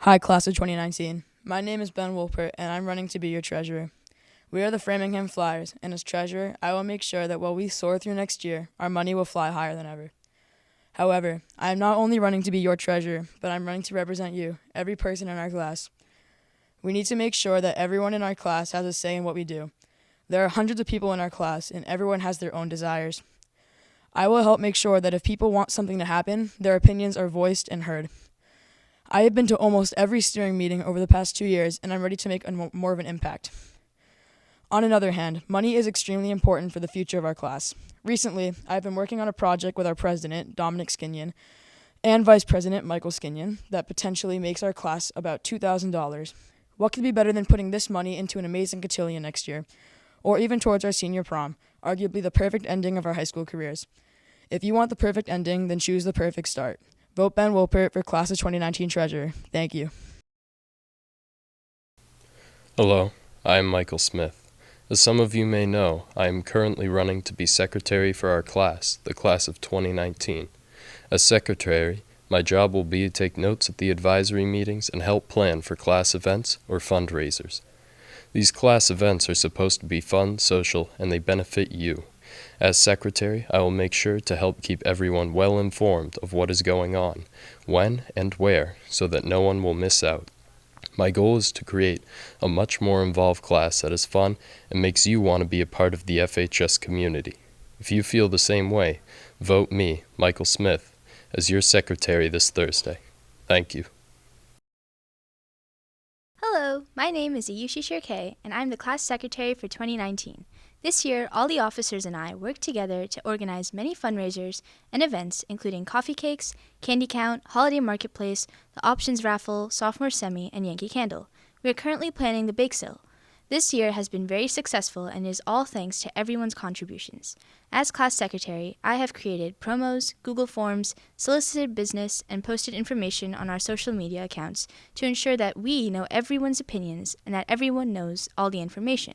Hi, class of 2019. My name is Ben Wolpert, and I'm running to be your treasurer. We are the Framingham Flyers, and as treasurer, I will make sure that while we soar through next year, our money will fly higher than ever. However, I am not only running to be your treasurer, but I'm running to represent you, every person in our class. We need to make sure that everyone in our class has a say in what we do. There are hundreds of people in our class, and everyone has their own desires. I will help make sure that if people want something to happen, their opinions are voiced and heard. I have been to almost every steering meeting over the past 2 years, and I'm ready to make more of an impact. On another hand, money is extremely important for the future of our class. Recently, I've been working on a project with our president, Dominic Skinnion, and vice president, Michael Skinnion, that potentially makes our class about $2,000. What could be better than putting this money into an amazing cotillion next year, or even towards our senior prom, arguably the perfect ending of our high school careers? If you want the perfect ending, then choose the perfect start. Vote Ben Wolpert for Class of 2019 Treasurer. Thank you. Hello, I am Michael Smith. As some of you may know, I am currently running to be secretary for our class, the class of 2019. As secretary, my job will be to take notes at the advisory meetings and help plan for class events or fundraisers. These class events are supposed to be fun, social, and they benefit you. As secretary, I will make sure to help keep everyone well informed of what is going on, when and where, so that no one will miss out. My goal is to create a much more involved class that is fun and makes you want to be a part of the FHS community. If you feel the same way, vote me, Michael Smith, as your secretary this Thursday. Thank you. Hello, my name is Ayushi Shirke, and I'm the class secretary for 2019. This year, all the officers and I worked together to organize many fundraisers and events, including coffee cakes, candy count, holiday marketplace, the options raffle, sophomore semi, and Yankee Candle. We are currently planning the bake sale. This year has been very successful and is all thanks to everyone's contributions. As class secretary, I have created promos, Google Forms, solicited business, and posted information on our social media accounts to ensure that we know everyone's opinions and that everyone knows all the information.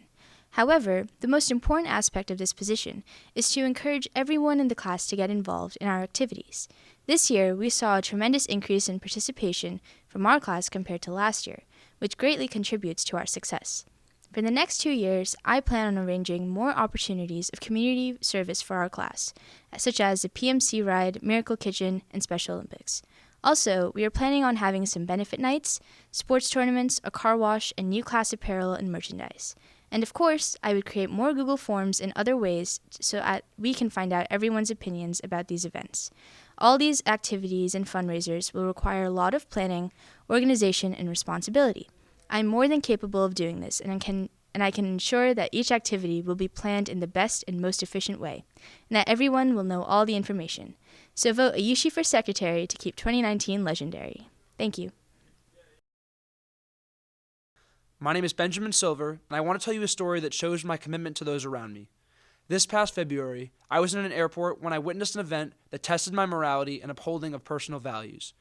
However, the most important aspect of this position is to encourage everyone in the class to get involved in our activities. This year, we saw a tremendous increase in participation from our class compared to last year, which greatly contributes to our success. For the next 2 years, I plan on arranging more opportunities of community service for our class, such as the PMC Ride, Miracle Kitchen, and Special Olympics. Also, we are planning on having some benefit nights, sports tournaments, a car wash, and new class apparel and merchandise. And of course, I would create more Google Forms and other ways so that we can find out everyone's opinions about these events. All these activities and fundraisers will require a lot of planning, organization, and responsibility. I'm more than capable of doing this, and I can ensure that each activity will be planned in the best and most efficient way, and that everyone will know all the information. So vote Ayushi for secretary to keep 2019 legendary. Thank you. My name is Benjamin Silver, and I want to tell you a story that shows my commitment to those around me. This past February, I was in an airport when I witnessed an event that tested my morality and upholding of personal values.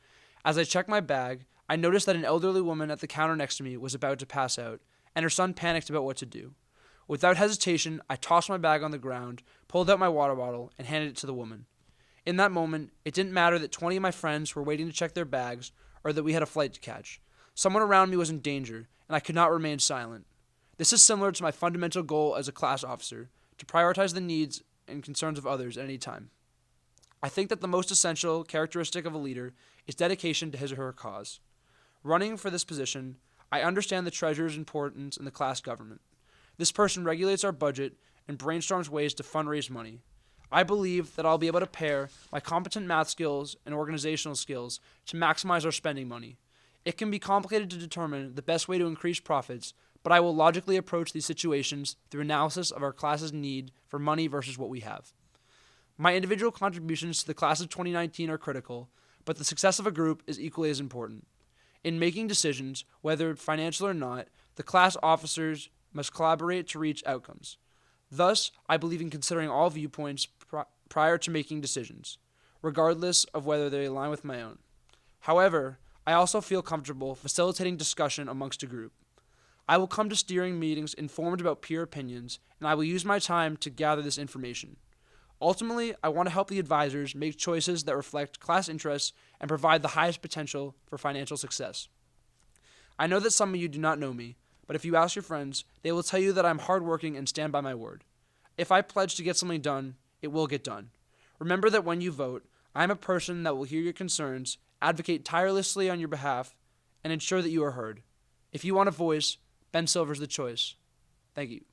As I checked my bag, I noticed that an elderly woman at the counter next to me was about to pass out, and her son panicked about what to do. Without hesitation, I tossed my bag on the ground, pulled out my water bottle, and handed it to the woman. In that moment, it didn't matter that 20 of my friends were waiting to check their bags or that we had a flight to catch. Someone around me was in danger, and I could not remain silent. This is similar to my fundamental goal as a class officer, to prioritize the needs and concerns of others at any time. I think that the most essential characteristic of a leader is dedication to his or her cause. Running for this position, I understand the treasurer's importance in the class government. This person regulates our budget and brainstorms ways to fundraise money. I believe that I'll be able to pair my competent math skills and organizational skills to maximize our spending money. It can be complicated to determine the best way to increase profits, but I will logically approach these situations through analysis of our class's need for money versus what we have. My individual contributions to the class of 2019 are critical, but the success of a group is equally as important. In making decisions, whether financial or not, the class officers must collaborate to reach outcomes. Thus, I believe in considering all viewpoints prior to making decisions, regardless of whether they align with my own. However, I also feel comfortable facilitating discussion amongst a group. I will come to steering meetings informed about peer opinions, and I will use my time to gather this information. Ultimately, I want to help the advisors make choices that reflect class interests and provide the highest potential for financial success. I know that some of you do not know me, but if you ask your friends, they will tell you that I'm hardworking and stand by my word. If I pledge to get something done, it will get done. Remember that when you vote, I am a person that will hear your concerns, advocate tirelessly on your behalf, and ensure that you are heard. If you want a voice, Ben Silver's the choice. Thank you.